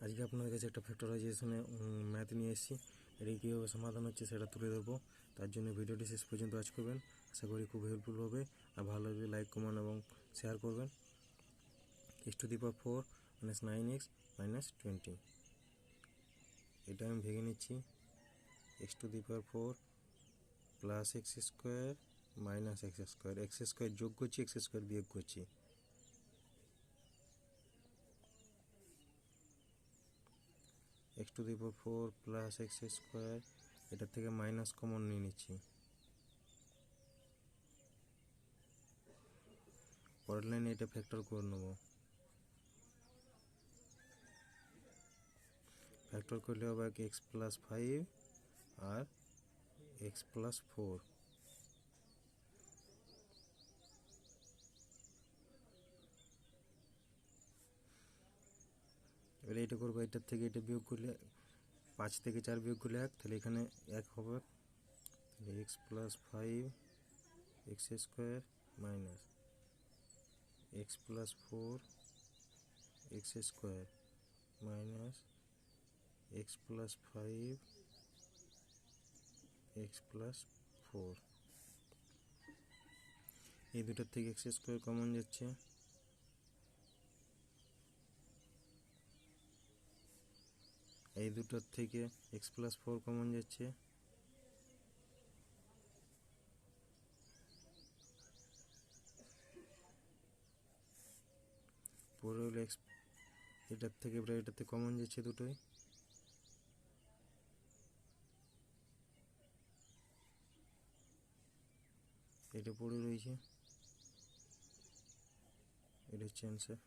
আজকে আপনাদের কাছে একটা ফ্যাক্টরাইজেশনে ম্যাথ নিয়ে এসেছি। এটি কীভাবে সমাধান হচ্ছে সেটা তুলে ধরবো। তার জন্য ভিডিওটি শেষ পর্যন্ত ওয়াচ করবেন। আশা করি খুব হেল্পফুল হবে। আর ভালো লাগলে লাইক কমেন্ট এবং শেয়ার করবেন। x⁴ - 9x - 20, এটা আমি ভেঙে নিচ্ছি। x⁴ plus x² minus x², x² যোগ করছি, x² বিয়োগ করছি। x⁴ প্লাস x², এটার থেকে মাইনাস কমন নিয়ে নিচ্ছি। পরের লাইনে এটা ফ্যাক্টর করে নেব। ফ্যাক্টর করলে হবে x+5 আর x+4। এবার এটা করবো, এটার থেকে এটা বিয়োগ করলে 5 থেকে 4 বিয়োগ করলে 1, তাহলে এখানে 1 হবে। তাহলে x+5 x² minus x+4 x² minus x+5 x+4। এই দুটার থেকে x² কমন যাচ্ছে, এই দুটার থেকে x+4 কমন যাচ্ছে, পরে হলো এটার থেকে এটাতে কমন যাচ্ছে দুটোই। এটা পড়ে রয়েছে, এটা হচ্ছে অ্যান্সার।